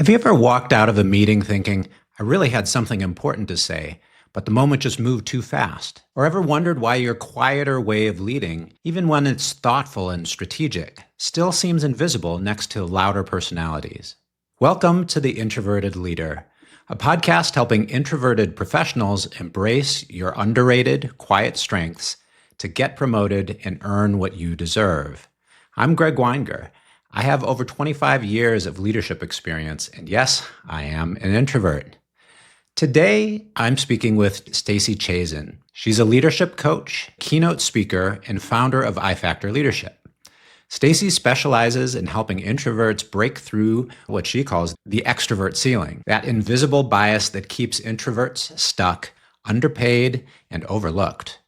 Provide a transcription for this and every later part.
Have you ever walked out of a meeting thinking, I really had something important to say, but the moment just moved too fast? Or ever wondered why your quieter way of leading, even when it's thoughtful and strategic, still seems invisible next to louder personalities? Welcome to The Introverted Leader, a podcast helping introverted professionals embrace your underrated, quiet strengths to get promoted and earn what you deserve. I'm Greg Weinger. I have over 25 years of leadership experience, and yes, I am an introvert. Today, I'm speaking with Stacey Chazin. She's a leadership coach, keynote speaker, and founder of iFactor Leadership. Stacey specializes in helping introverts break through what she calls the extrovert ceiling, that invisible bias that keeps introverts stuck, underpaid, and overlooked.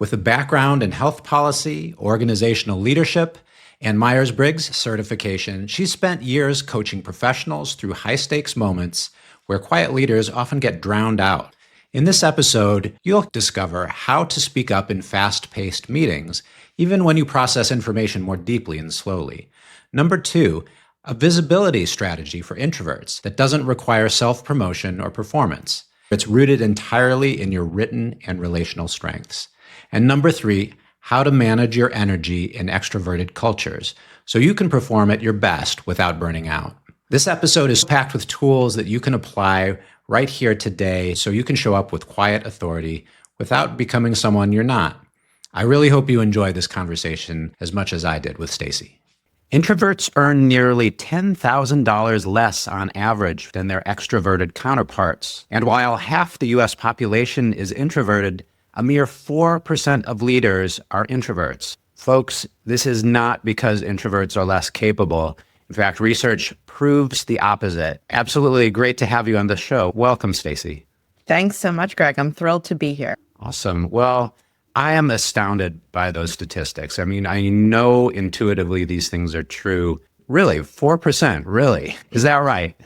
With a background in health policy, organizational leadership, and Myers-Briggs certification, she spent years coaching professionals through high-stakes moments where quiet leaders often get drowned out. In this episode, you'll discover how to speak up in fast-paced meetings, even when you process information more deeply and slowly. Number 2, a visibility strategy for introverts that doesn't require self-promotion or performance. It's rooted entirely in your written and relational strengths. And number 3, how to manage your energy in extroverted cultures so you can perform at your best without burning out. This episode is packed with tools that you can apply right here today so you can show up with quiet authority without becoming someone you're not. I really hope you enjoy this conversation as much as I did with Stacey. Introverts earn nearly $10,000 less on average than their extroverted counterparts. And while half the U.S. population is introverted, a mere 4% of leaders are introverts. Folks, this is not because introverts are less capable. In fact, research proves the opposite. Absolutely great to have you on the show. Welcome, Stacey. Thanks so much, Greg. I'm thrilled to be here. Awesome. Well, I am astounded by those statistics. I mean, I know intuitively these things are true. Really, 4%, really? Is that right?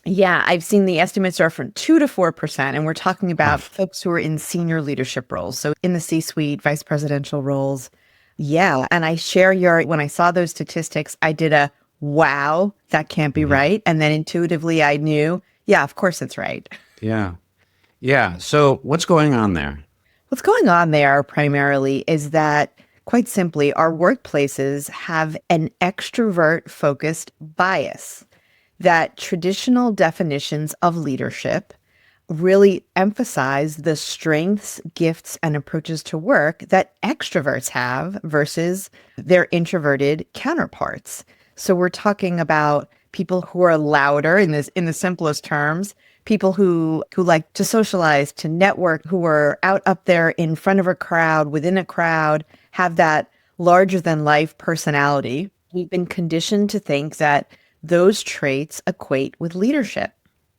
Yeah, I've seen the estimates are from 2 to 4%, and we're talking about folks who are in senior leadership roles. So in the C-suite, vice presidential roles. Yeah, and I share when I saw those statistics, I did a, wow, that can't be right. And then intuitively I knew, yeah, of course it's right. Yeah. So what's going on there? What's going on there primarily is that, quite simply, our workplaces have an extrovert-focused bias. That traditional definitions of leadership really emphasize the strengths, gifts, and approaches to work that extroverts have versus their introverted counterparts. So we're talking about people who are louder in the simplest terms, people who like to socialize, to network, who are out up there in front of a crowd, within a crowd, have that larger than life personality. We've been conditioned to think that those traits equate with leadership.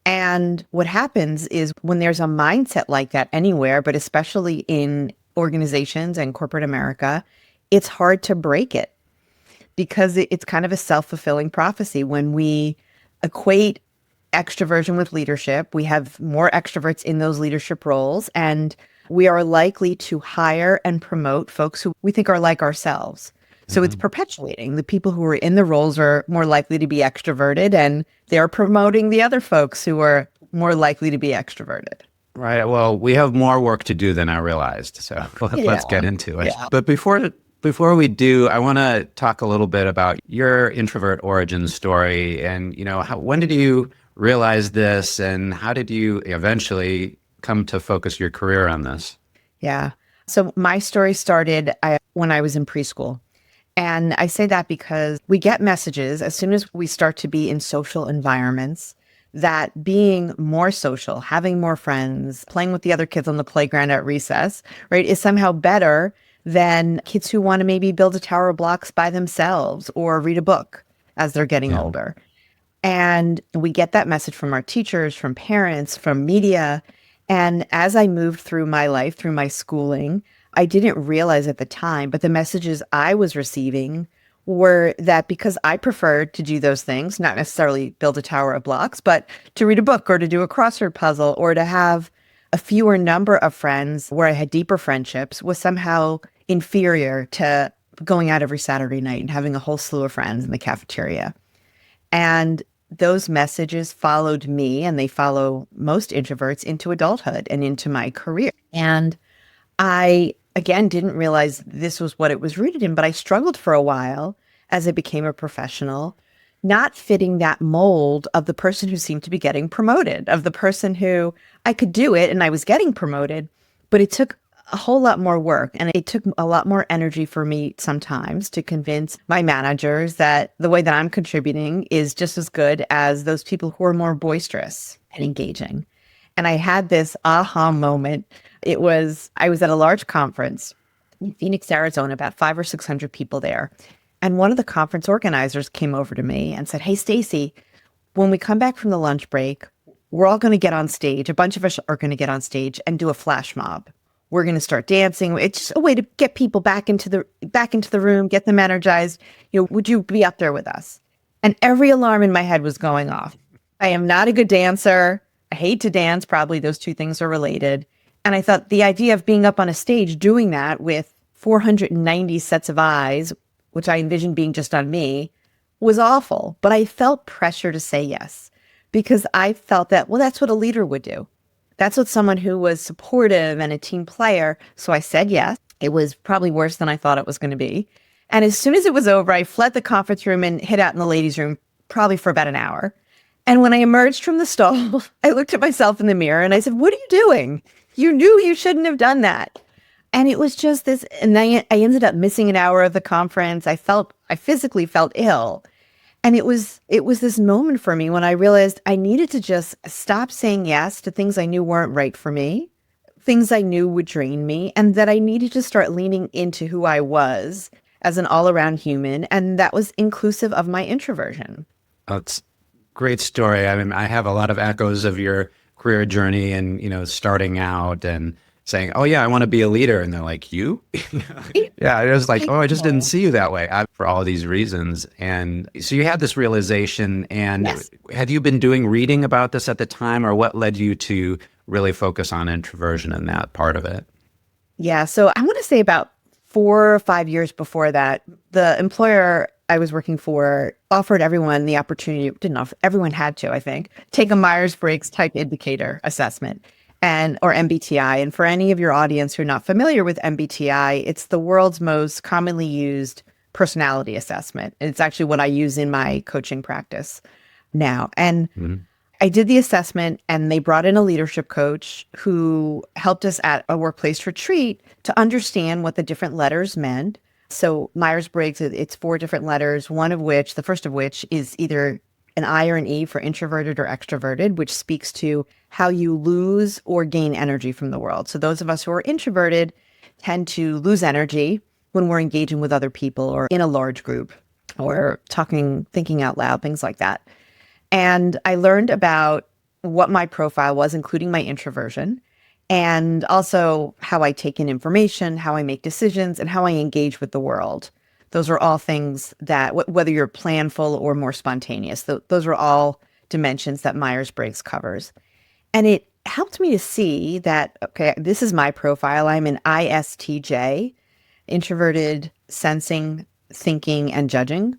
And what happens is when there's a mindset like that anywhere, but especially in organizations and corporate America, it's hard to break it because it's kind of a self-fulfilling prophecy. When we equate extroversion with leadership, we have more extroverts in those leadership roles, and we are likely to hire and promote folks who we think are like ourselves. So it's perpetuating. The people who are in the roles are more likely to be extroverted, and they're promoting the other folks who are more likely to be extroverted. Right. Well, we have more work to do than I realized. So let's get into it. Yeah. But before we do, I want to talk a little bit about your introvert origin story. And, when did you realize this, and how did you eventually come to focus your career on this? Yeah. So my story started when I was in preschool. And I say that because we get messages as soon as we start to be in social environments that being more social, having more friends, playing with the other kids on the playground at recess, right, is somehow better than kids who want to maybe build a tower of blocks by themselves or read a book as they're getting older. And we get that message from our teachers, from parents, from media. And as I moved through my life, through my schooling, I didn't realize at the time, but the messages I was receiving were that because I preferred to do those things, not necessarily build a tower of blocks, but to read a book or to do a crossword puzzle or to have a fewer number of friends where I had deeper friendships was somehow inferior to going out every Saturday night and having a whole slew of friends in the cafeteria. And those messages followed me, and they follow most introverts into adulthood and into my career. And I, again, didn't realize this was what it was rooted in, but I struggled for a while as I became a professional, not fitting that mold of the person who seemed to be getting promoted, of the person who I could do it and I was getting promoted, but it took a whole lot more work. And it took a lot more energy for me sometimes to convince my managers that the way that I'm contributing is just as good as those people who are more boisterous and engaging. And I had this aha moment. I was at a large conference in Phoenix, Arizona, about 500 or 600 people there. And one of the conference organizers came over to me and said, "Hey, Stacey, when we come back from the lunch break, we're all going to get on stage. A bunch of us are going to get on stage and do a flash mob. We're going to start dancing. It's just a way to get people back into the room, get them energized. Would you be up there with us?" And every alarm in my head was going off. I am not a good dancer. I hate to dance. Probably those two things are related. And I thought the idea of being up on a stage doing that with 490 sets of eyes, which I envisioned being just on me, was awful. But I felt pressure to say yes because I felt that, well, that's what a leader would do. That's what someone who was supportive and a team player. So I said yes. It was probably worse than I thought it was going to be. And as soon as it was over, I fled the conference room and hid out in the ladies' room probably for about an hour. And when I emerged from the stall, I looked at myself in the mirror and I said, "What are you doing? You knew you shouldn't have done that." And it was just this, and I ended up missing an hour of the conference. I physically felt ill. And it was this moment for me when I realized I needed to just stop saying yes to things I knew weren't right for me, things I knew would drain me, and that I needed to start leaning into who I was as an all-around human. And that was inclusive of my introversion. That's a great story. I mean, I have a lot of echoes of your career journey and, starting out and saying, "Oh yeah, I want to be a leader." And they're like, "You?" Yeah, it was like, "Oh, I just didn't see you that way," for all these reasons. And so you had this realization, and Yes. had you been doing reading about this at the time, or what led you to really focus on introversion and that part of it? Yeah. So I want to say about 4 or 5 years before that, the employer I was working for offered everyone the opportunity, didn't offer, everyone had to, I think, take a Myers-Briggs type indicator assessment or MBTI. And for any of your audience who are not familiar with MBTI, it's the world's most commonly used personality assessment. And it's actually what I use in my coaching practice now. And I did the assessment and they brought in a leadership coach who helped us at a workplace retreat to understand what the different letters meant. So Myers-Briggs, it's 4 different letters, the first of which is either an I or an E for introverted or extroverted, which speaks to how you lose or gain energy from the world. So those of us who are introverted tend to lose energy when we're engaging with other people or in a large group or talking, thinking out loud, things like that. And I learned about what my profile was, including my introversion, and also how I take in information, how I make decisions, and how I engage with the world. Those are all things that, whether you're planful or more spontaneous, those are all dimensions that Myers-Briggs covers. And it helped me to see that, okay, this is my profile. I'm an ISTJ, introverted, sensing, thinking, and judging.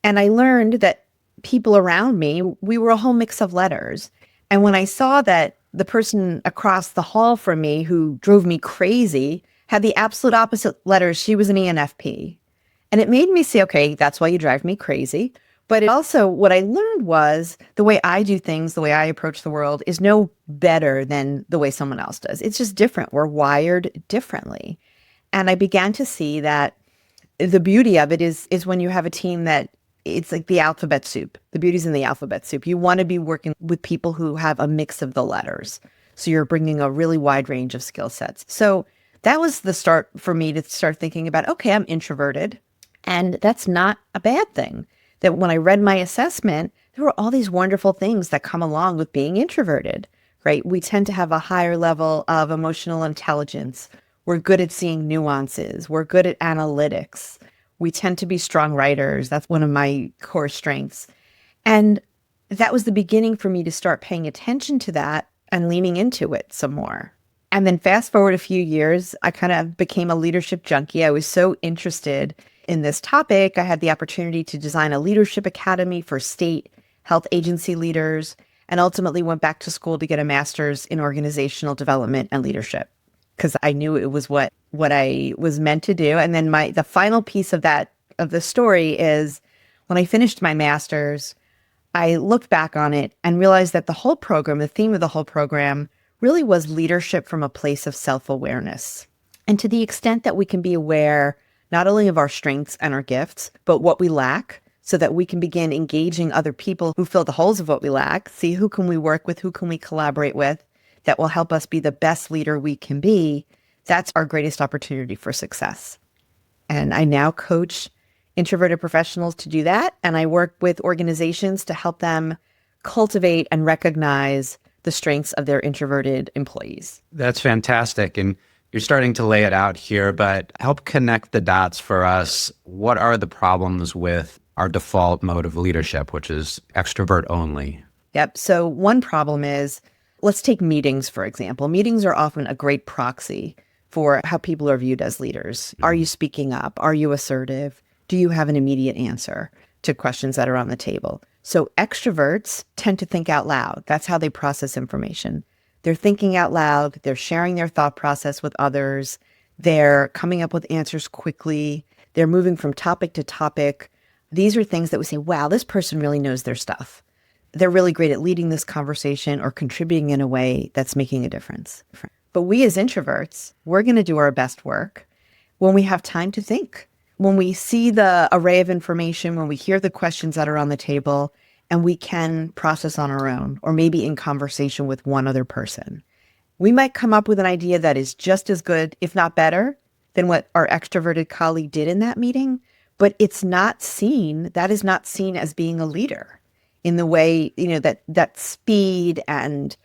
And I learned that people around me, we were a whole mix of letters. And when I saw that the person across the hall from me who drove me crazy had the absolute opposite letters, she was an ENFP. And it made me say, okay, that's why you drive me crazy. But it also, what I learned was the way I do things, the way I approach the world is no better than the way someone else does. It's just different. We're wired differently. And I began to see that the beauty of it is when you have a team that it's like the alphabet soup. The beauty's in the alphabet soup. You want to be working with people who have a mix of the letters. So you're bringing a really wide range of skill sets. So that was the start for me to start thinking about, okay, I'm introverted. And that's not a bad thing. That when I read my assessment, there were all these wonderful things that come along with being introverted, right? We tend to have a higher level of emotional intelligence. We're good at seeing nuances. We're good at analytics. We tend to be strong writers. That's one of my core strengths. And that was the beginning for me to start paying attention to that and leaning into it some more. And then fast forward a few years, I kind of became a leadership junkie. I was so interested in this topic. I had the opportunity to design a leadership academy for state health agency leaders, and ultimately went back to school to get a master's in organizational development and leadership because I knew it was what I was meant to do. And then the final piece of the story is when I finished my master's, I looked back on it and realized that the whole program, the theme of the whole program, really was leadership from a place of self-awareness. And to the extent that we can be aware not only of our strengths and our gifts, but what we lack, so that we can begin engaging other people who fill the holes of what we lack, see who can we work with, who can we collaborate with, that will help us be the best leader we can be. That's our greatest opportunity for success. And I now coach introverted professionals to do that. And I work with organizations to help them cultivate and recognize the strengths of their introverted employees. That's fantastic. And you're starting to lay it out here, but help connect the dots for us. What are the problems with our default mode of leadership, which is extrovert only? Yep. So one problem is, let's take meetings, for example. Meetings are often a great proxy for how people are viewed as leaders. Are you speaking up? Are you assertive? Do you have an immediate answer to questions that are on the table? So extroverts tend to think out loud. That's how they process information. They're thinking out loud. They're sharing their thought process with others. They're coming up with answers quickly. They're moving from topic to topic. These are things that we say, wow, this person really knows their stuff. They're really great at leading this conversation or contributing in a way that's making a difference. But we as introverts, we're going to do our best work when we have time to think. When we see the array of information, when we hear the questions that are on the table, and we can process on our own, or maybe in conversation with one other person, we might come up with an idea that is just as good, if not better, than what our extroverted colleague did in that meeting. But that is not seen as being a leader in the way, that speed and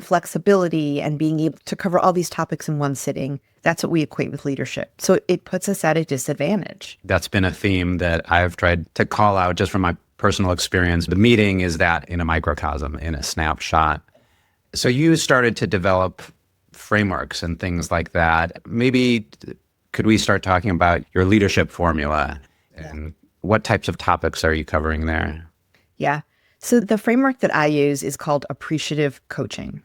flexibility and being able to cover all these topics in one sitting. That's what we equate with leadership. So it puts us at a disadvantage. That's been a theme that I've tried to call out just from my personal experience. The meeting is that in a microcosm, in a snapshot. So you started to develop frameworks and things like that. Maybe could we start talking about your leadership formula and what types of topics are you covering there? Yeah. So the framework that I use is called appreciative coaching.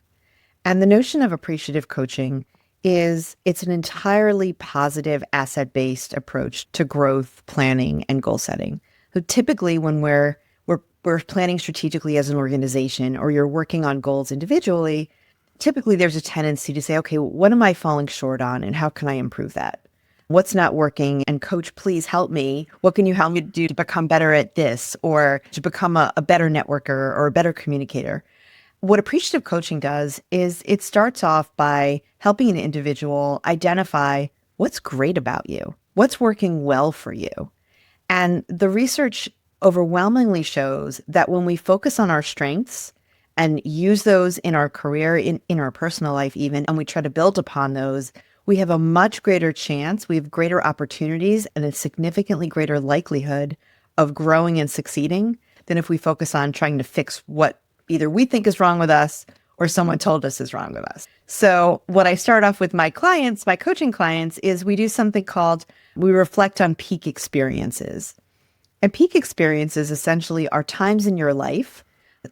And the notion of appreciative coaching is it's an entirely positive asset-based approach to growth, planning, and goal setting. So typically when we're planning strategically as an organization or you're working on goals individually, typically there's a tendency to say, okay, what am I falling short on and how can I improve that? What's not working? And coach, please help me. What can you help me to do to become better at this or to become a better networker or a better communicator? What appreciative coaching does is it starts off by helping an individual identify what's great about you, what's working well for you. And the research overwhelmingly shows that when we focus on our strengths and use those in our career, in our personal life even, and we try to build upon those, we have a much greater chance, we have greater opportunities and a significantly greater likelihood of growing and succeeding than if we focus on trying to fix what either we think is wrong with us or someone told us is wrong with us. So what I start off with my clients, my coaching clients, is we do something called, we reflect on peak experiences. And peak experiences essentially are times in your life,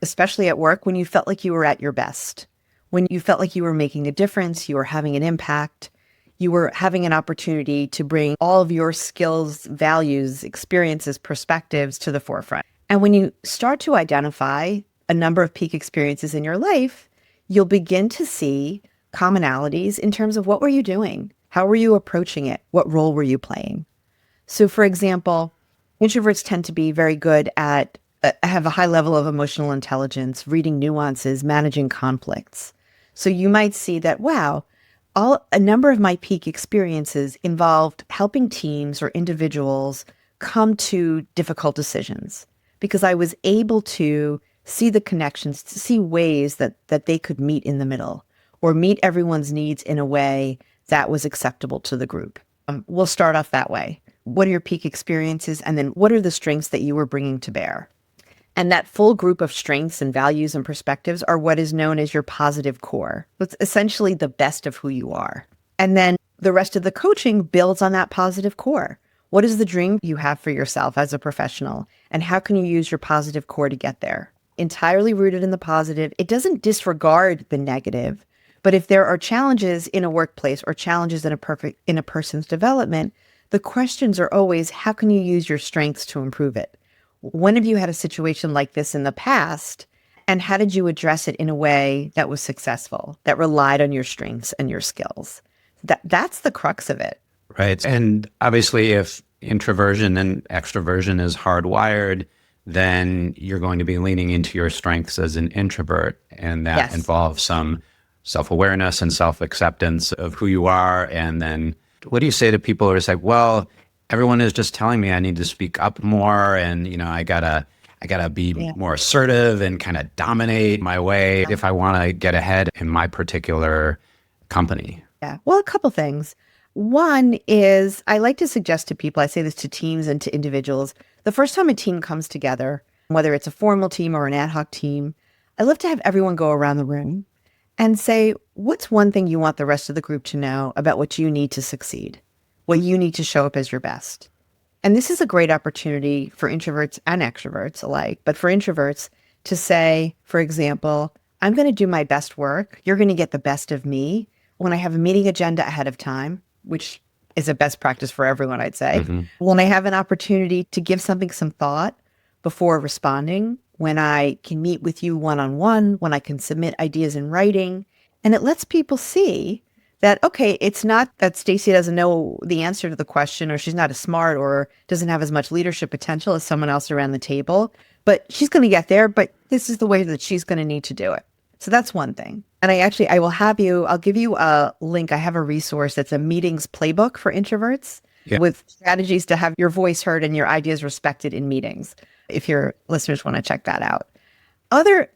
especially at work, when you felt like you were at your best, when you felt like you were making a difference, you were having an impact, you were having an opportunity to bring all of your skills, values, experiences, perspectives to the forefront. And when you start to identify a number of peak experiences in your life, you'll begin to see commonalities in terms of what were you doing? How were you approaching it? What role were you playing? So for example, introverts tend to be very good at, have a high level of emotional intelligence, reading nuances, managing conflicts. So you might see that, wow, a number of my peak experiences involved helping teams or individuals come to difficult decisions because I was able to see the connections, to see ways that they could meet in the middle or meet everyone's needs in a way that was acceptable to the group. We'll start off that way. What are your peak experiences? And then what are the strengths that you were bringing to bear? And that full group of strengths and values and perspectives are what is known as your positive core. It's essentially the best of who you are. And then the rest of the coaching builds on that positive core. What is the dream you have for yourself as a professional? And how can you use your positive core to get there? entirely rooted in the positive. It doesn't disregard the negative. But if there are challenges in a workplace or challenges in a person's development, the questions are always, how can you use your strengths to improve it? When have you had a situation like this in the past? And how did you address it in a way that was successful, that relied on your strengths and your skills? That's the crux of it. Right. And obviously, if introversion and extroversion is hardwired, then you're going to be leaning into your strengths as an introvert. And that Yes. involves some self-awareness and self-acceptance of who you are. And then what do you say to people who are like, well, everyone is just telling me I need to speak up more, and I gotta be Yeah. more assertive and kind of dominate my way if I want to get ahead in my particular company. Yeah. Well, a couple things. One is I like to suggest to people, I say this to teams and to individuals, the first time a team comes together, whether it's a formal team or an ad hoc team, I love to have everyone go around the room and say, what's one thing you want the rest of the group to know about what you need to succeed, what you need to show up as your best? And this is a great opportunity for introverts and extroverts alike, but for introverts to say, for example, I'm going to do my best work. You're going to get the best of me when I have a meeting agenda ahead of time, which is a best practice for everyone, I'd say. When I have an opportunity to give something some thought before responding, when I can meet with you one-on-one, when I can submit ideas in writing. And it lets people see that, okay, it's not that Stacey doesn't know the answer to the question, or she's not as smart or doesn't have as much leadership potential as someone else around the table, but she's going to get there, but this is the way that she's going to need to do it. So that's one thing. And I'll give you a link. I have a resource that's a meetings playbook for introverts with strategies to have your voice heard and your ideas respected in meetings, if your listeners want to check that out. Other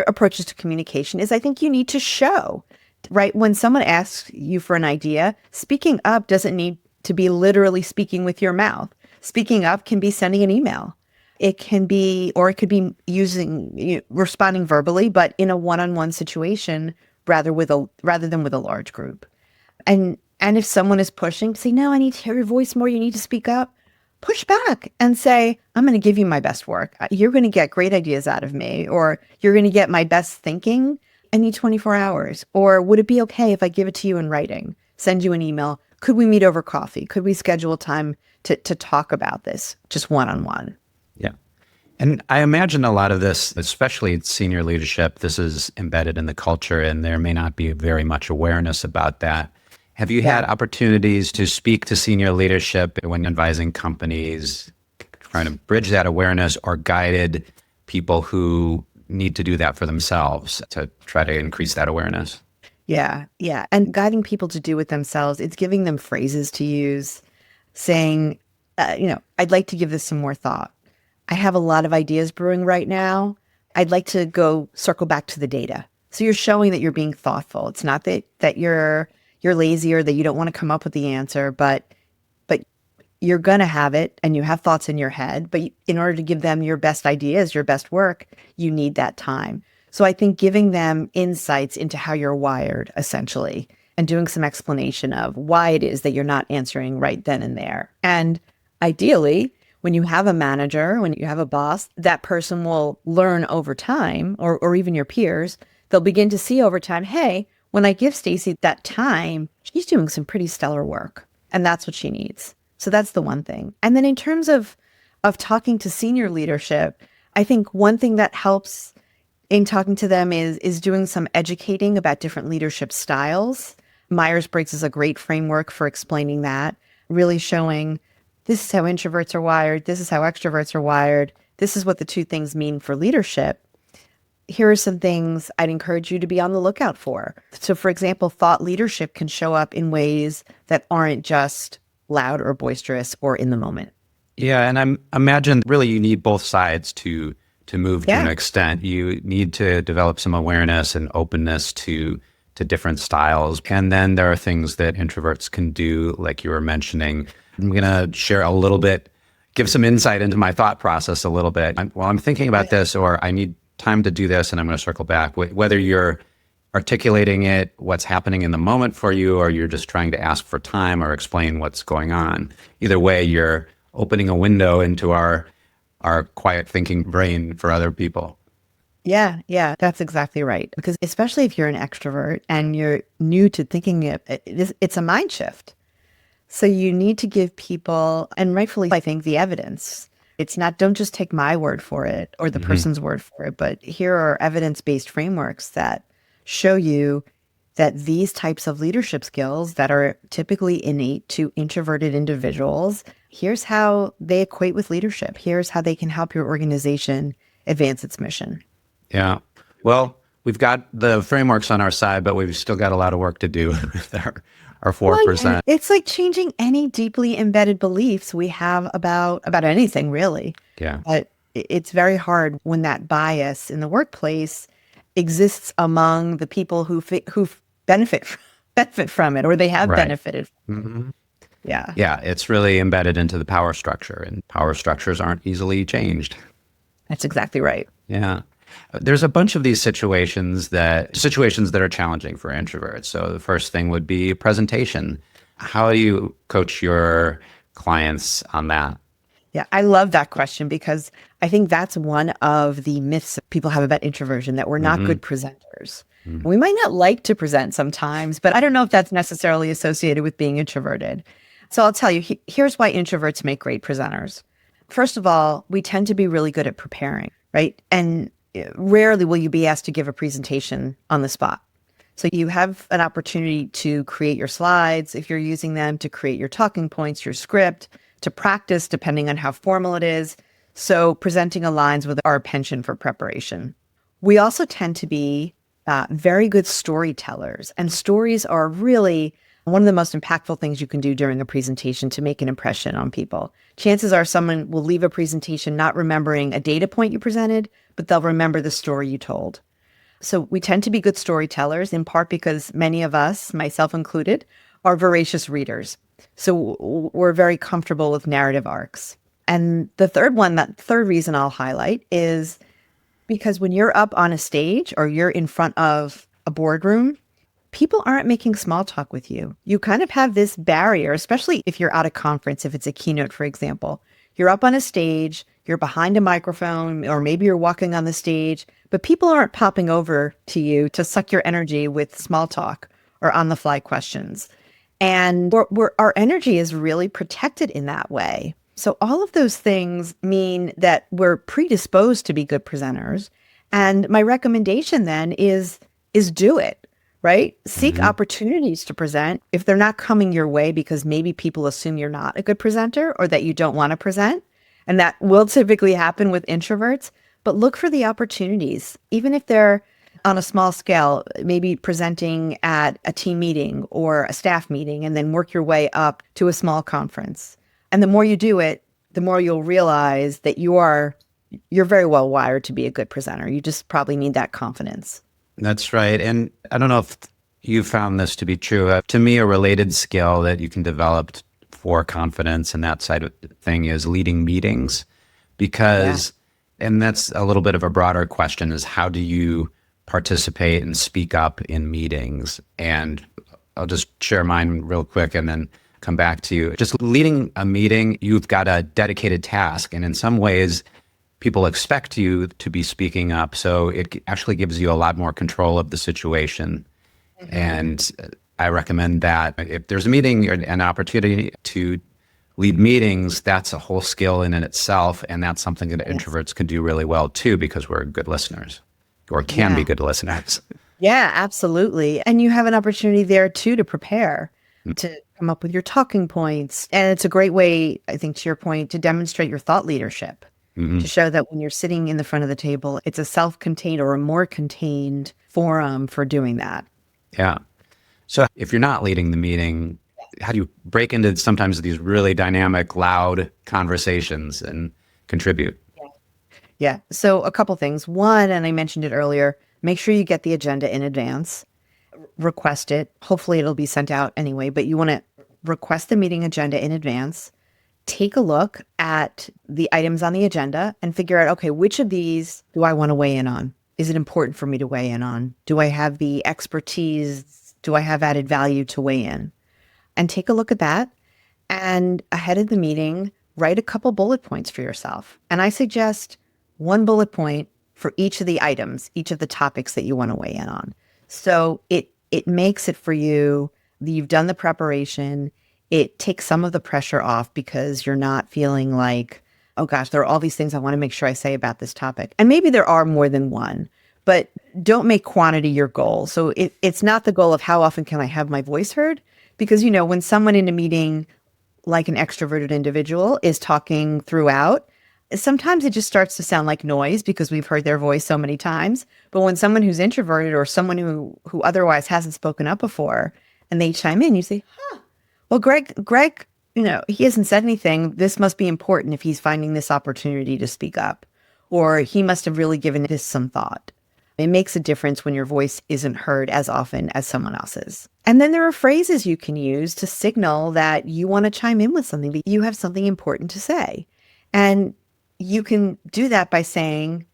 approaches to communication is I think you need to show, right? When someone asks you for an idea, speaking up doesn't need to be literally speaking with your mouth. Speaking up can be sending an email. It could be responding verbally, but in a one-on-one situation rather than with a large group. And if someone is pushing, say, no, I need to hear your voice more. You need to speak up. Push back and say, I'm going to give you my best work. You're going to get great ideas out of me, or you're going to get my best thinking. I need 24 hours. Or would it be okay if I give it to you in writing, send you an email? Could we meet over coffee? Could we schedule time to talk about this just one-on-one? Yeah. And I imagine a lot of this, especially senior leadership, this is embedded in the culture, and there may not be very much awareness about that. Have you had opportunities to speak to senior leadership when advising companies, trying to bridge that awareness, or guided people who need to do that for themselves to try to increase that awareness? Yeah. And guiding people to do it themselves, it's giving them phrases to use, saying, I'd like to give this some more thought. I have a lot of ideas brewing right now. I'd like to go circle back to the data. So you're showing that you're being thoughtful. It's not that you're lazy or that you don't want to come up with the answer, but you're going to have it and you have thoughts in your head. But in order to give them your best ideas, your best work, you need that time. So I think giving them insights into how you're wired, essentially, and doing some explanation of why it is that you're not answering right then and there. And ideally, when you have a manager, when you have a boss, that person will learn over time, or even your peers, they'll begin to see over time, hey, when I give Stacey that time, she's doing some pretty stellar work. And that's what she needs. So that's the one thing. And then in terms of talking to senior leadership, I think one thing that helps in talking to them is doing some educating about different leadership styles. Myers-Briggs is a great framework for explaining that, really showing this is how introverts are wired, this is how extroverts are wired, this is what the two things mean for leadership. Here are some things I'd encourage you to be on the lookout for. So, for example, thought leadership can show up in ways that aren't just loud or boisterous or in the moment. Yeah, and I imagine really you need both sides to move to an extent. You need to develop some awareness and openness to different styles. And then there are things that introverts can do, like you were mentioning. I'm going to share a little bit, give some insight into my thought process a little bit. While I'm thinking about this, or I need time to do this, and I'm going to circle back. Whether you're articulating it, what's happening in the moment for you, or you're just trying to ask for time or explain what's going on. Either way, you're opening a window into our our quiet thinking brain for other people. Yeah, that's exactly right. Because especially if you're an extrovert and you're new to thinking it's a mind shift. So you need to give people, and rightfully, I think, the evidence. It's not, don't just take my word for it or the Hmm. person's word for it, but here are evidence-based frameworks that show you that these types of leadership skills that are typically innate to introverted individuals, here's how they equate with leadership. Here's how they can help your organization advance its mission. Yeah. Well, we've got the frameworks on our side, but we've still got a lot of work to do with our Well, yeah, 4%. it's like changing any deeply embedded beliefs we have about anything, really. Yeah. But it's very hard when that bias in the workplace exists among the people who benefit benefit from it, or they have Right. benefited. Hmm. Yeah, Yeah. It's really embedded into the power structure, and power structures aren't easily changed. that's exactly right. Yeah. There's a bunch of these situations that are challenging for introverts. So the first thing would be presentation. How do you coach your clients on that? Yeah, I love that question because I think that's one of the myths people have about introversion, that we're not Hmm. good presenters. We might not like to present sometimes, but I don't know if that's necessarily associated with being introverted. So I'll tell you, here's why introverts make great presenters. First of all, we tend to be really good at preparing, right? And rarely will you be asked to give a presentation on the spot. So you have an opportunity to create your slides if you're using them, to create your talking points, your script, to practice depending on how formal it is. So presenting aligns with our penchant for preparation. We also tend to be very good storytellers, and stories are really one of the most impactful things you can do during a presentation to make an impression on people. Chances are someone will leave a presentation not remembering a data point you presented, but they'll remember the story you told. So we tend to be good storytellers, in part because many of us, myself included, are voracious readers. So we're very comfortable with narrative arcs. And that third reason I'll highlight is because when you're up on a stage or you're in front of a boardroom, people aren't making small talk with you. You kind of have this barrier, especially if you're at a conference, if it's a keynote, for example. You're up on a stage, you're behind a microphone, or maybe you're walking on the stage, but people aren't popping over to you to suck your energy with small talk or on the fly questions. And our energy is really protected in that way. So all of those things mean that we're predisposed to be good presenters. And my recommendation then is do it, right? Seek Hmm. opportunities to present. If they're not coming your way because maybe people assume you're not a good presenter or that you don't want to present, and that will typically happen with introverts, but look for the opportunities, even if they're on a small scale, maybe presenting at a team meeting or a staff meeting, and then work your way up to a small conference. And the more you do it, the more you'll realize that you're very well wired to be a good presenter. You just probably need that confidence. That's right. And I don't know if you found this to be true. To me, a related skill that you can develop for confidence and that side of the thing is leading meetings. Yeah. Because, and that's a little bit of a broader question, is how do you participate and speak up in meetings? And I'll just share mine real quick and then come back to you. Just leading a meeting, you've got a dedicated task. And in some ways, people expect you to be speaking up. So it actually gives you a lot more control of the situation. Mhm. And I recommend that if there's a meeting or an opportunity to lead meetings, that's a whole skill in itself. And that's something that Yes. introverts can do really well too, because we're good listeners or can be Yeah. good listeners. Yeah, absolutely. And you have an opportunity there too to prepare, to come up with your talking points. And it's a great way, I think, to your point, to demonstrate your thought leadership, Hmm. to show that when you're sitting in the front of the table, it's a self contained or a more contained forum for doing that. Yeah. So if you're not leading the meeting, how do you break into sometimes these really dynamic, loud conversations and contribute? Yeah. So, a couple things. One, and I mentioned it earlier, make sure you get the agenda in advance, request it. Hopefully, it'll be sent out anyway, but you want to request the meeting agenda in advance. Take a look at the items on the agenda and figure out, okay, which of these do I want to weigh in on? Is it important for me to weigh in on? Do I have the expertise? Do I have added value to weigh in? And take a look at that. And ahead of the meeting, write a couple bullet points for yourself. And I suggest one bullet point for each of the items, each of the topics that you want to weigh in on. So it makes it for you, you've done the preparation. It takes some of the pressure off because you're not feeling like, oh gosh, there are all these things I want to make sure I say about this topic. And maybe there are more than one, but don't make quantity your goal. So it's not the goal of how often can I have my voice heard? Because, when someone in a meeting, like an extroverted individual, is talking throughout, sometimes it just starts to sound like noise because we've heard their voice so many times. But when someone who's introverted or someone who otherwise hasn't spoken up before and they chime in, you say, well, Greg, he hasn't said anything. This must be important if he's finding this opportunity to speak up, or he must have really given this some thought. It makes a difference when your voice isn't heard as often as someone else's. And then there are phrases you can use to signal that you want to chime in with something, that you have something important to say. And you can do that by saying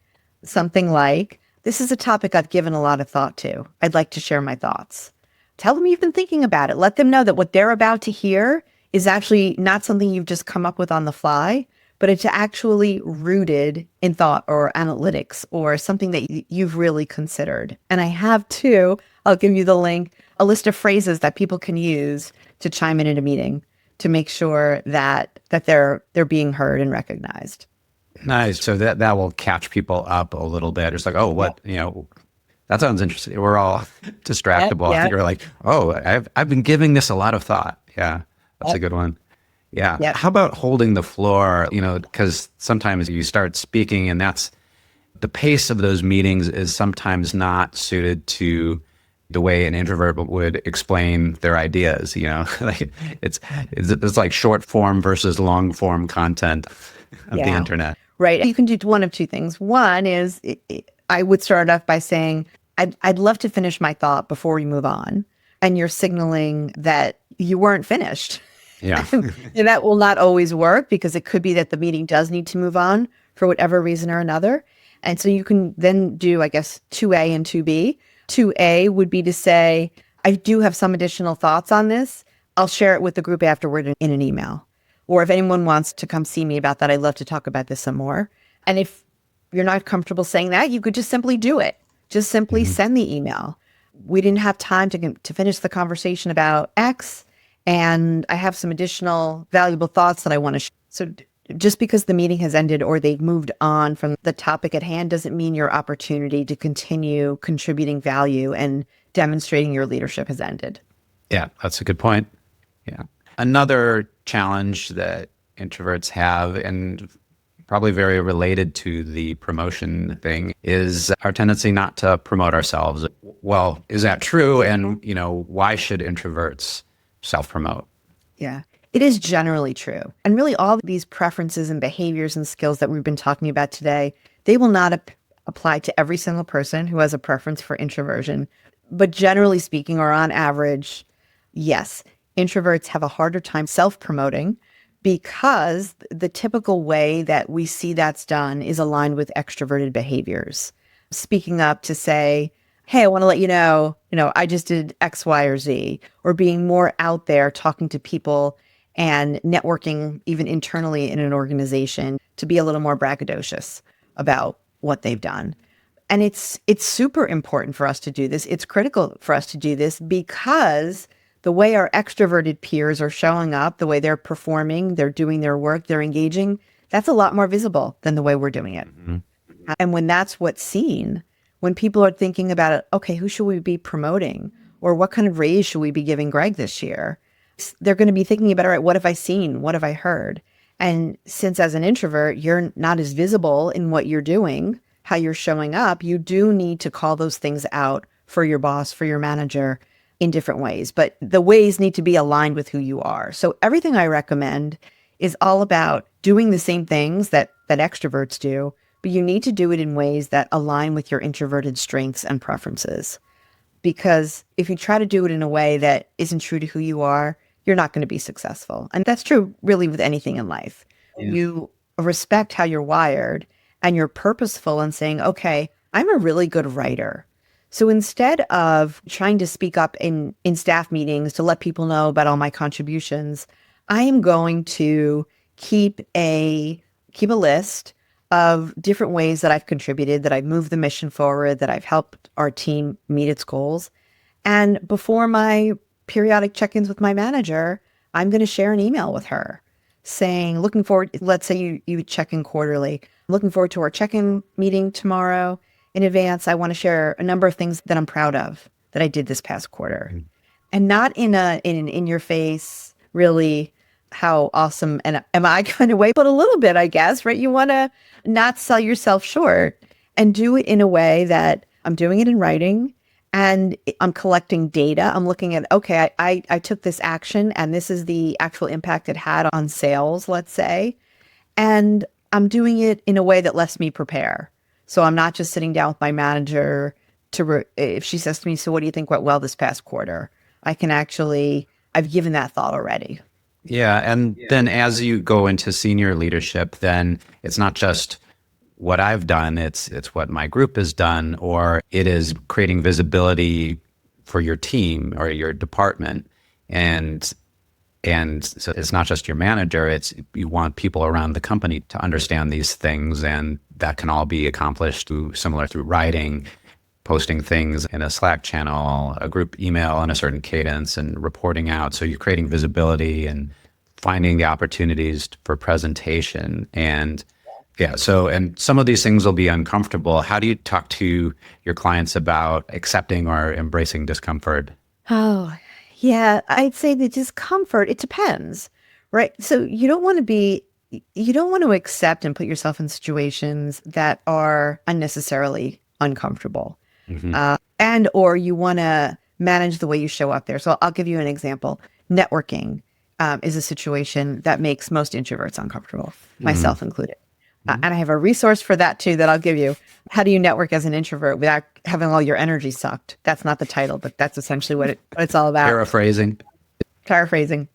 something like, this is a topic I've given a lot of thought to. I'd like to share my thoughts. Tell them you've been thinking about it. Let them know that what they're about to hear is actually not something you've just come up with on the fly, but it's actually rooted in thought or analytics or something that you've really considered. And I have too, I'll give you the link, a list of phrases that people can use to chime in at a meeting to make sure that they're being heard and recognized. Nice. So that will catch people up a little bit. It's like, oh, what, that sounds interesting. We're all distractible. Yeah. You're like, oh, I've been giving this a lot of thought. Yeah, that's a good one. Yeah. Yep. How about holding the floor? Because sometimes you start speaking and that's the pace of those meetings is sometimes not suited to the way an introvert would explain their ideas. Like it's like short form versus long form content of the internet. Right. You can do one of two things. One is I would start off by saying, I'd love to finish my thought before we move on. And you're signaling that you weren't finished. Yeah. And that will not always work because it could be that the meeting does need to move on for whatever reason or another. And so you can then do, I guess, 2A and 2B. 2A would be to say, I do have some additional thoughts on this. I'll share it with the group afterward in an email. Or if anyone wants to come see me about that, I'd love to talk about this some more. And if you're not comfortable saying that, you could just simply do it. Just simply send the email. We didn't have time to finish the conversation about X, and I have some additional valuable thoughts that I want to share. So just because the meeting has ended or they've moved on from the topic at hand doesn't mean your opportunity to continue contributing value and demonstrating your leadership has ended. Yeah, that's a good point. Yeah. Another challenge that introverts have, and probably very related to the promotion thing, is our tendency not to promote ourselves. Well, is that true? And, why should introverts self-promote? Yeah, it is generally true. And really all these preferences and behaviors and skills that we've been talking about today, they will not apply to every single person who has a preference for introversion. But generally speaking, or on average, yes, introverts have a harder time self-promoting because the typical way that we see that's done is aligned with extroverted behaviors. Speaking up to say, hey, I want to let you know, I just did X, Y, or Z, or being more out there talking to people and networking even internally in an organization to be a little more braggadocious about what they've done. And it's super important for us to do this. It's critical for us to do this because the way our extroverted peers are showing up, the way they're performing, they're doing their work, they're engaging, that's a lot more visible than the way we're doing it. Mm-hmm. And when that's what's seen, when people are thinking about it, okay, who should we be promoting? Or what kind of raise should we be giving Greg this year? They're going to be thinking about, all right, what have I seen? What have I heard? And since as an introvert, you're not as visible in what you're doing, how you're showing up, you do need to call those things out for your boss, for your manager in different ways. But the ways need to be aligned with who you are. So everything I recommend is all about doing the same things that extroverts do, but you need to do it in ways that align with your introverted strengths and preferences. Because if you try to do it in a way that isn't true to who you are, you're not going to be successful. And that's true really with anything in life. Yeah. You respect how you're wired and you're purposeful in saying, okay, I'm a really good writer. So instead of trying to speak up in staff meetings to let people know about all my contributions, I am going to keep a list of different ways that I've contributed, that I've moved the mission forward, that I've helped our team meet its goals. And before my periodic check-ins with my manager, I'm going to share an email with her saying, looking forward, let's say you check in quarterly, looking forward to our check-in meeting tomorrow. In advance, I want to share a number of things that I'm proud of that I did this past quarter. And not in an in your face, really, how awesome and am I kind of way, but a little bit, I guess, right? You want to not sell yourself short and do it in a way that I'm doing it in writing and I'm collecting data. I'm looking at, okay, I took this action and this is the actual impact it had on sales, let's say. And I'm doing it in a way that lets me prepare. So I'm not just sitting down with my manager if she says to me, so what do you think went well this past quarter? I can actually, I've given that thought already. Yeah. And then as you go into senior leadership, then it's not just what I've done, it's what my group has done, or it is creating visibility for your team or your department. And so it's not just your manager, it's you want people around the company to understand these things. And that can all be accomplished through writing, posting things in a Slack channel, a group email on a certain cadence, and reporting out. So you're creating visibility and finding the opportunities for presentation. And yeah, so, and some of these things will be uncomfortable. How do you talk to your clients about accepting or embracing discomfort? Oh, yeah. I'd say the discomfort, it depends, right? So you don't want to accept and put yourself in situations that are unnecessarily uncomfortable. And or you want to manage the way you show up there. So I'll give you an example. Networking is a situation that makes most introverts uncomfortable, myself included. And I have a resource for that too that I'll give you. How do you network as an introvert without having all your energy sucked? That's not the title, but that's essentially what it's all about. Paraphrasing.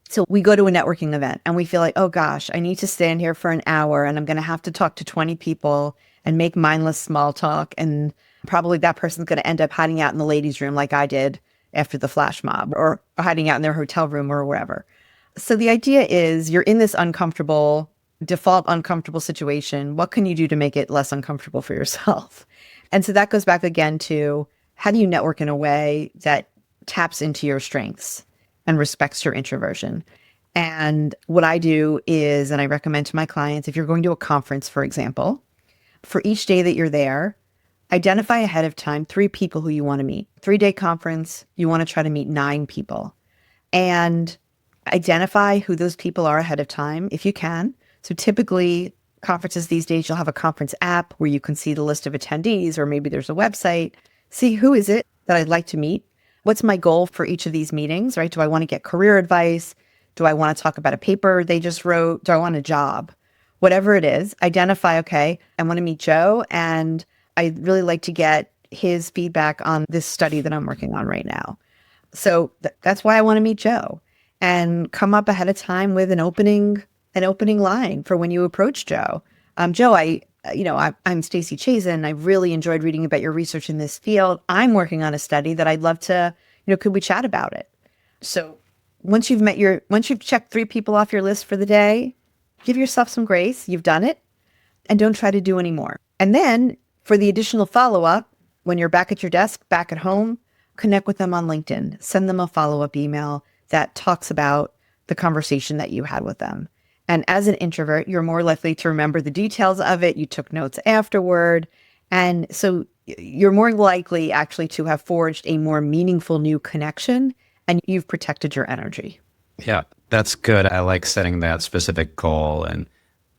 So we go to a networking event and we feel like, oh gosh, I need to stand here for an hour and I'm going to have to talk to 20 people and make mindless small talk. And probably that person's going to end up hiding out in the ladies' room like I did after the flash mob, or hiding out in their hotel room or wherever. So the idea is you're in this default uncomfortable situation. What can you do to make it less uncomfortable for yourself? And so that goes back again to how do you network in a way that taps into your strengths and respects your introversion. And what I do is, and I recommend to my clients, if you're going to a conference, for example, for each day that you're there, identify ahead of time 3 people who you want to meet. 3-day conference, you want to try to meet 9 people. And identify who those people are ahead of time if you can. So typically conferences these days, you'll have a conference app where you can see the list of attendees, or maybe there's a website. See who is it that I'd like to meet? What's my goal for each of these meetings, right? Do I want to get career advice? Do I want to talk about a paper they just wrote? Do I want a job? Whatever it is, identify, okay, I want to meet Joe and I'd really like to get his feedback on this study that I'm working on right now. So that's why I want to meet Joe, and come up ahead of time with an opening line for when you approach Joe. Joe, I'm Stacey Chazin. I really enjoyed reading about your research in this field. I'm working on a study that I'd love to, could we chat about it? So once you've checked 3 people off your list for the day, give yourself some grace. You've done it, and don't try to do any more. And then for the additional follow-up, when you're back at your desk, back at home, connect with them on LinkedIn. Send them a follow-up email that talks about the conversation that you had with them. And as an introvert, you're more likely to remember the details of it. You took notes afterward. And so you're more likely actually to have forged a more meaningful new connection, and you've protected your energy. Yeah, that's good. I like setting that specific goal, and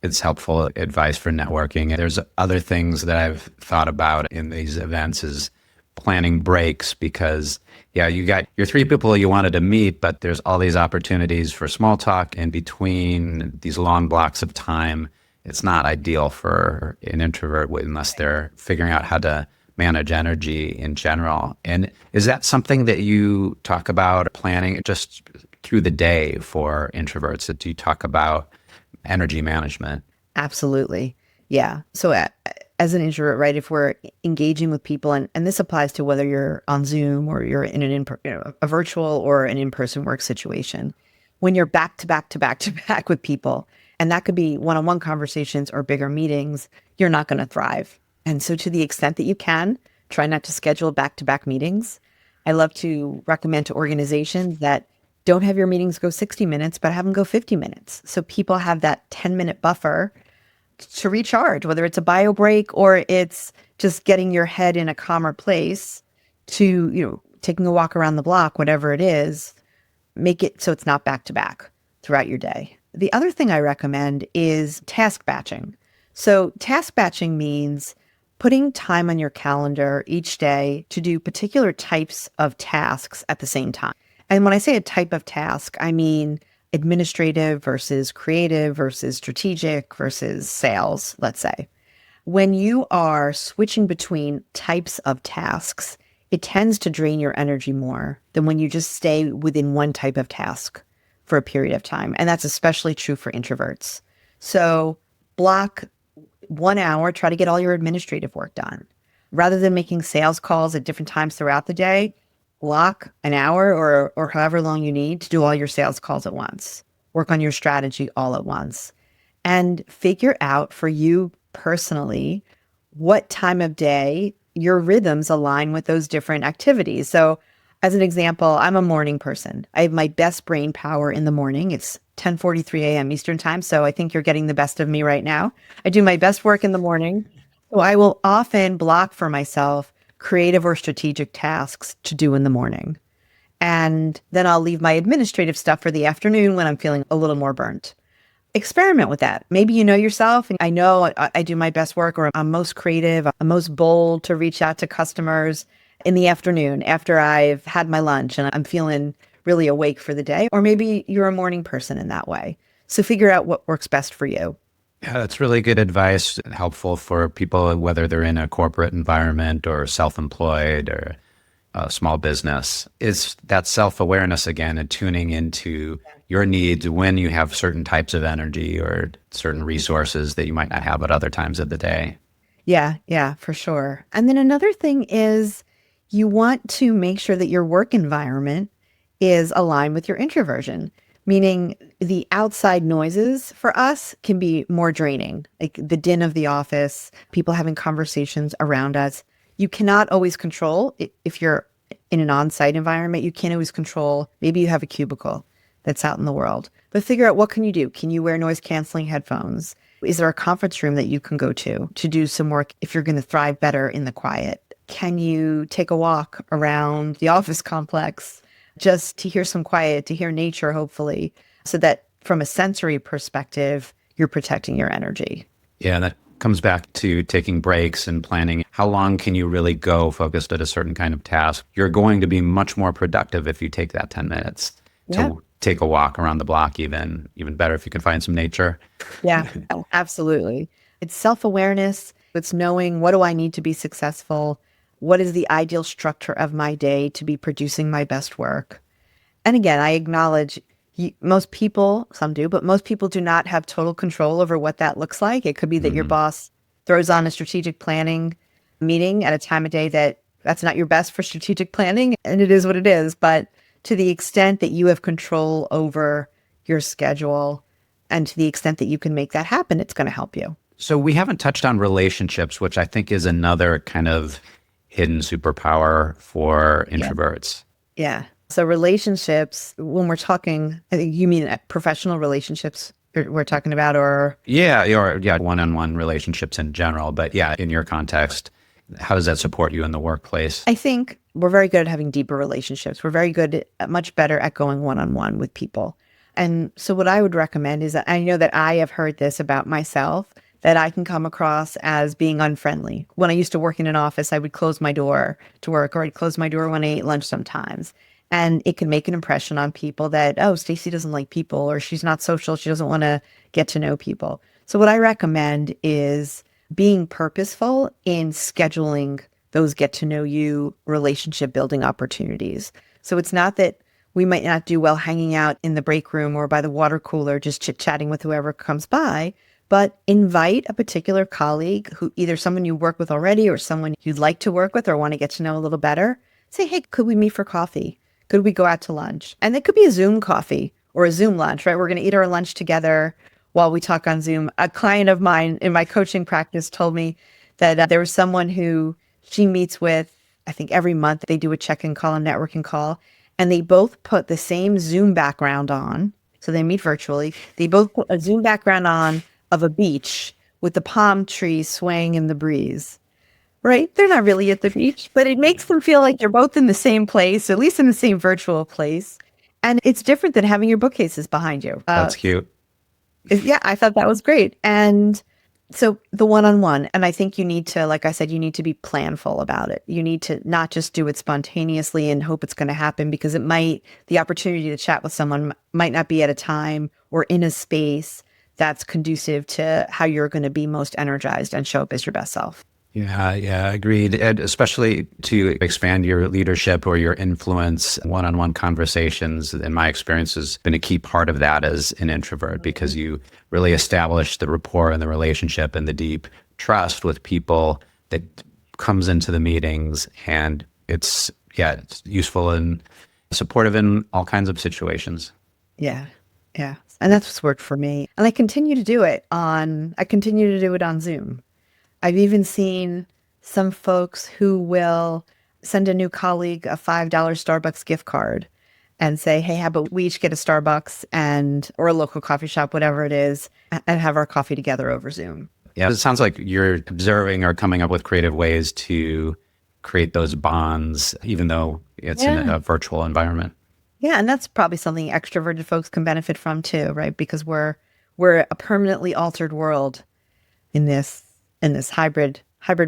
it's helpful advice for networking. There's other things that I've thought about in these events is planning breaks, because you got your 3 people you wanted to meet, but there's all these opportunities for small talk in between these long blocks of time. It's not ideal for an introvert unless they're figuring out how to manage energy in general. And is that something that you talk about planning just through the day for introverts? Do you talk about energy management? Absolutely. Yeah. So as an introvert, right, if we're engaging with people, and this applies to whether you're on Zoom or you're in a virtual or an in-person work situation, when you're back to back to back to back with people and that could be one-on-one conversations or bigger meetings, you're not going to thrive. And so to the extent that you can, try not to schedule back-to-back meetings. I love to recommend to organizations that don't have your meetings go 60 minutes, but have them go 50 minutes. So people have that 10-minute buffer to recharge, whether it's a bio break or it's just getting your head in a calmer place to, taking a walk around the block, whatever it is, make it so it's not back to back throughout your day. The other thing I recommend is task batching. So task batching means putting time on your calendar each day to do particular types of tasks at the same time. And when I say a type of task, I mean administrative versus creative versus strategic versus sales, let's say. When you are switching between types of tasks, it tends to drain your energy more than when you just stay within one type of task for a period of time. And that's especially true for introverts. So block 1 hour, try to get all your administrative work done. Rather than making sales calls at different times throughout the day, block an hour or however long you need to do all your sales calls at once. Work on your strategy all at once. And figure out for you personally what time of day your rhythms align with those different activities. So as an example, I'm a morning person. I have my best brain power in the morning. It's 10:43 a.m. Eastern time. So I think you're getting the best of me right now. I do my best work in the morning. So I will often block for myself creative or strategic tasks to do in the morning. And then I'll leave my administrative stuff for the afternoon when I'm feeling a little more burnt. Experiment with that. Maybe you know yourself, and I know I do my best work, or I'm most creative, I'm most bold to reach out to customers in the afternoon after I've had my lunch and I'm feeling really awake for the day. Or maybe you're a morning person in that way. So figure out what works best for you. Yeah, that's really good advice, helpful for people, whether they're in a corporate environment or self-employed or a small business. Is that self-awareness again and tuning into your needs when you have certain types of energy or certain resources that you might not have at other times of the day. Yeah, for sure. And then another thing is you want to make sure that your work environment is aligned with your introversion, meaning the outside noises for us can be more draining, like the din of the office, people having conversations around us. You cannot always control if you're in an on-site environment, you can't always control. Maybe you have a cubicle that's out in the world, but figure out what can you do? Can you wear noise canceling headphones? Is there a conference room that you can go to do some work if you're going to thrive better in the quiet? Can you take a walk around the office complex just to hear some quiet, to hear nature, hopefully, so that from a sensory perspective, you're protecting your energy? Yeah, that comes back to taking breaks and planning. How long can you really go focused at a certain kind of task? You're going to be much more productive if you take that 10 minutes to take a walk around the block, even better if you can find some nature. Yeah, absolutely. It's self-awareness. It's knowing, what do I need to be successful? What is the ideal structure of my day to be producing my best work? And again, I acknowledge most people, some do, but most people do not have total control over what that looks like. It could be that your boss throws on a strategic planning meeting at a time of day that's not your best for strategic planning, and it is what it is. But to the extent that you have control over your schedule and to the extent that you can make that happen, it's going to help you. So we haven't touched on relationships, which I think is another kind of hidden superpower for introverts. Yeah. So relationships, when we're talking, I think you mean professional relationships we're talking about, or? Yeah, one-on-one relationships in general. But yeah, in your context, how does that support you in the workplace? I think we're very good at having deeper relationships. We're very good much better at going one-on-one with people. And so what I would recommend is that I know that I have heard this about myself, that I can come across as being unfriendly. When I used to work in an office, I would close my door to work, or I'd close my door when I ate lunch sometimes. And it can make an impression on people that, oh, Stacey doesn't like people, or she's not social. She doesn't want to get to know people. So what I recommend is being purposeful in scheduling those get to know you relationship building opportunities. So it's not that we might not do well hanging out in the break room or by the water cooler, just chit chatting with whoever comes by, but invite a particular colleague, who either someone you work with already or someone you'd like to work with or want to get to know a little better. Say, hey, could we meet for coffee? Could we go out to lunch? And it could be a Zoom coffee or a Zoom lunch, right? We're going to eat our lunch together while we talk on Zoom. A client of mine in my coaching practice told me that there was someone who she meets with, I think every month they do a check-in call, a networking call, and they both put the same Zoom background on. So they meet virtually. They both put a Zoom background on of a beach with the palm trees swaying in the breeze. Right? They're not really at the beach, but it makes them feel like they're both in the same place, at least in the same virtual place. And it's different than having your bookcases behind you. That's cute. Yeah, I thought that was great. And so the one-on-one, and I think you need to, like I said, you need to be planful about it. You need to not just do it spontaneously and hope it's going to happen, because the opportunity to chat with someone might not be at a time or in a space that's conducive to how you're going to be most energized and show up as your best self. Yeah, agreed. And especially to expand your leadership or your influence, one-on-one conversations, in my experience, has been a key part of that as an introvert, because you really establish the rapport and the relationship and the deep trust with people that comes into the meetings. And it's useful and supportive in all kinds of situations. Yeah. Yeah. And that's what's worked for me. And I continue to do it on Zoom. I've even seen some folks who will send a new colleague a $5 Starbucks gift card and say, hey, how about we each get a Starbucks or a local coffee shop, whatever it is, and have our coffee together over Zoom. Yeah, it sounds like you're observing or coming up with creative ways to create those bonds, even though it's in a virtual environment. Yeah, and that's probably something extroverted folks can benefit from too, right? Because we're a permanently altered world in this hybrid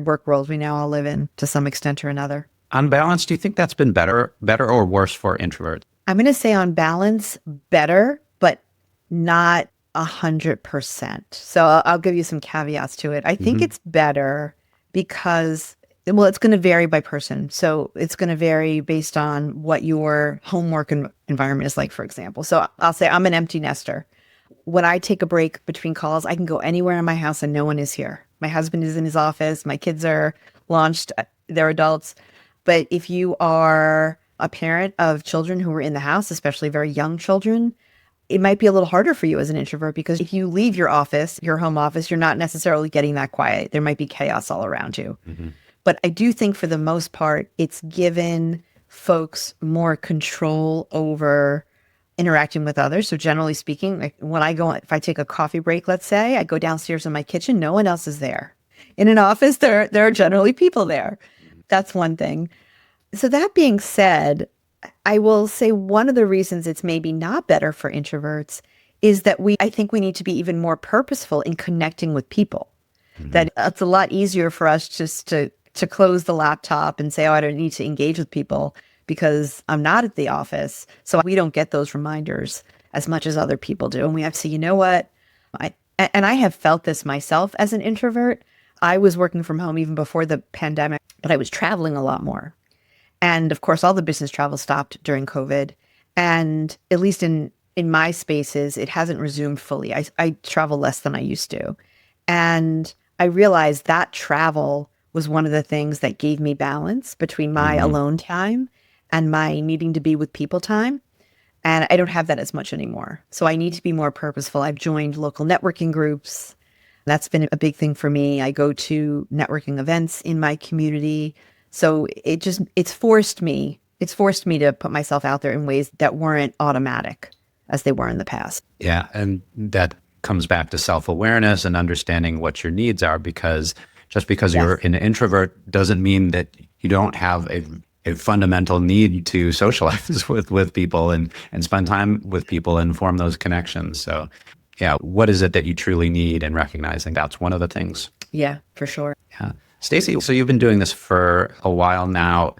work world we now all live in to some extent or another. On balance, do you think that's been better or worse for introverts? I'm going to say on balance, better, but not 100%. So I'll give you some caveats to it. I think it's better because, well, it's going to vary by person. So it's going to vary based on what your homework environment is like, for example. So I'll say I'm an empty nester. When I take a break between calls, I can go anywhere in my house and no one is here. My husband is in his office. My kids are launched. They're adults. But if you are a parent of children who are in the house, especially very young children, it might be a little harder for you as an introvert, because if you leave your office, your home office, you're not necessarily getting that quiet. There might be chaos all around you. But I do think for the most part, it's given folks more control over interacting with others. So generally speaking, like if I take a coffee break, let's say, I go downstairs in my kitchen, no one else is there. In an office, there are generally people there. That's one thing. So that being said, I will say one of the reasons it's maybe not better for introverts is that I think we need to be even more purposeful in connecting with people. That it's a lot easier for us just to close the laptop and say, oh, I don't need to engage with people because I'm not at the office. So we don't get those reminders as much as other people do. And we have to say, you know what? I have felt this myself as an introvert. I was working from home even before the pandemic, but I was traveling a lot more. And of course, all the business travel stopped during COVID. And at least in my spaces, it hasn't resumed fully. I travel less than I used to. And I realized that travel was one of the things that gave me balance between my alone time and my needing to be with people time. And I don't have that as much anymore. So I need to be more purposeful. I've joined local networking groups. That's been a big thing for me. I go to networking events in my community. So it's forced me to put myself out there in ways that weren't automatic as they were in the past. Yeah. And that comes back to self-awareness and understanding what your needs are, because just because you're an introvert doesn't mean that you don't have a fundamental need to socialize with people and spend time with people and form those connections. So yeah, what is it that you truly need, and recognizing that's one of the things. Yeah, for sure. Yeah. Stacey, so you've been doing this for a while now.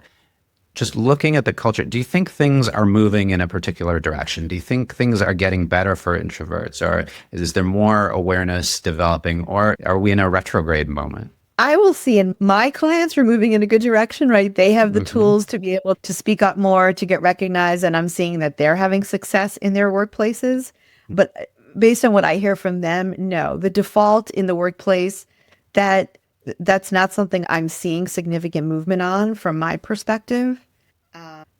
Just looking at the culture, do you think things are moving in a particular direction? Do you think things are getting better for introverts, or is there more awareness developing, or are we in a retrograde moment? I will see in my clients are moving in a good direction, right? They have the tools to be able to speak up more, to get recognized. And I'm seeing that they're having success in their workplaces. But based on what I hear from them, no, the default in the workplace, that's not something I'm seeing significant movement on from my perspective.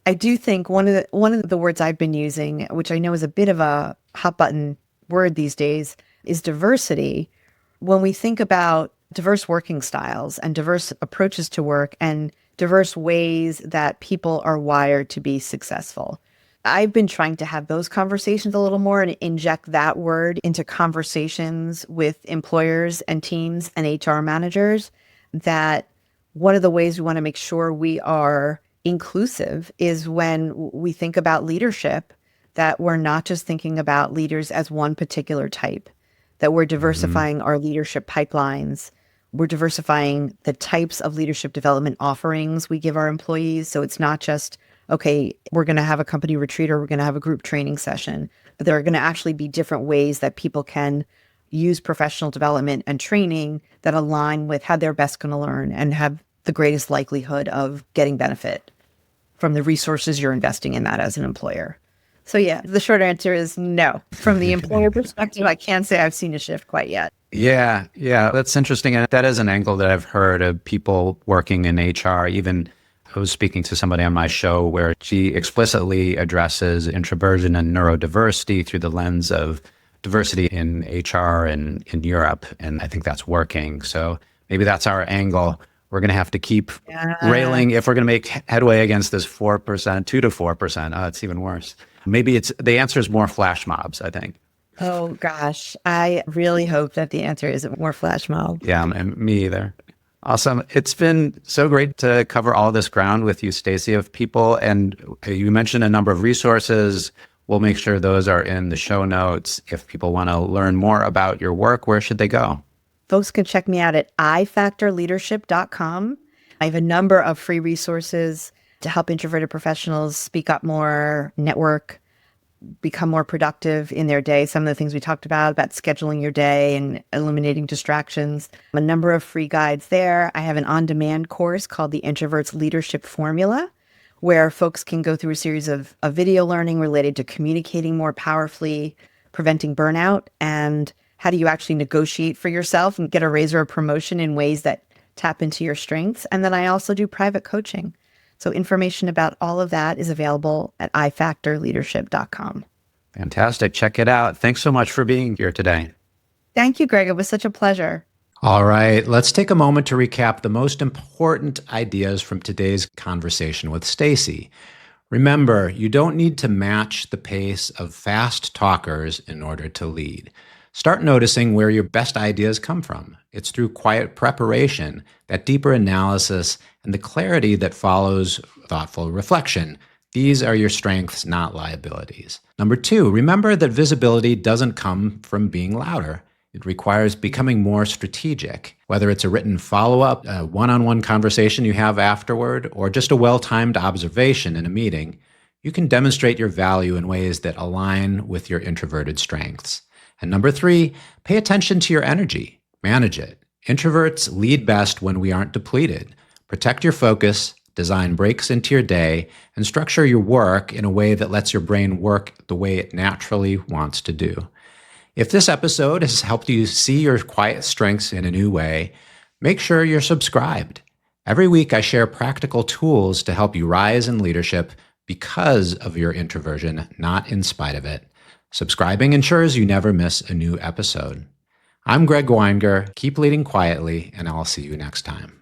I do think one of the words I've been using, which I know is a bit of a hot button word these days, is diversity. When we think about diverse working styles and diverse approaches to work and diverse ways that people are wired to be successful, I've been trying to have those conversations a little more and inject that word into conversations with employers and teams and HR managers. That one of the ways we want to make sure we are inclusive is when we think about leadership, that we're not just thinking about leaders as one particular type, that we're Hmm. diversifying our leadership pipelines. We're diversifying the types of leadership development offerings we give our employees. So it's not just, okay, we're going to have a company retreat or we're going to have a group training session. But there are going to actually be different ways that people can use professional development and training that align with how they're best going to learn and have the greatest likelihood of getting benefit from the resources you're investing in that as an employer. So yeah, the short answer is no. From the employer perspective, I can't say I've seen a shift quite yet. Yeah, yeah, that's interesting. And that is an angle that I've heard of people working in HR. Even I was speaking to somebody on my show where she explicitly addresses introversion and neurodiversity through the lens of diversity in HR and in Europe. And I think that's working. So maybe that's our angle. We're going to have to keep Yeah. railing if we're going to make headway against this 4%, 2 to 4%. Oh, it's even worse. Maybe it's the answer is more flash mobs, I think. Oh gosh, I really hope that the answer isn't more flash mob. Yeah, and me either. Awesome. It's been so great to cover all this ground with you, Stacey, of people. And you mentioned a number of resources. We'll make sure those are in the show notes. If people want to learn more about your work, where should they go? Folks can check me out at ifactorleadership.com. I have a number of free resources to help introverted professionals speak up more, network, become more productive in their day. Some of the things we talked about scheduling your day and eliminating distractions. A number of free guides there. I have an on-demand course called the Introverts Leadership Formula, where folks can go through a series of video learning related to communicating more powerfully, preventing burnout, and how do you actually negotiate for yourself and get a raise or a promotion in ways that tap into your strengths. And then I also do private coaching. So information about all of that is available at ifactorleadership.com. Fantastic. Check it out. Thanks so much for being here today. Thank you, Greg. It was such a pleasure. All right, let's take a moment to recap the most important ideas from today's conversation with Stacey. Remember, you don't need to match the pace of fast talkers in order to lead. Start noticing where your best ideas come from. It's through quiet preparation, that deeper analysis, and the clarity that follows thoughtful reflection. These are your strengths, not liabilities. Number two, remember that visibility doesn't come from being louder. It requires becoming more strategic, whether it's a written follow-up, a one-on-one conversation you have afterward, or just a well-timed observation in a meeting. You can demonstrate your value in ways that align with your introverted strengths. And number three, pay attention to your energy. Manage it. Introverts lead best when we aren't depleted. Protect your focus, design breaks into your day, and structure your work in a way that lets your brain work the way it naturally wants to do. If this episode has helped you see your quiet strengths in a new way, make sure you're subscribed. Every week, I share practical tools to help you rise in leadership because of your introversion, not in spite of it. Subscribing ensures you never miss a new episode. I'm Greg Weinger. Keep leading quietly, and I'll see you next time.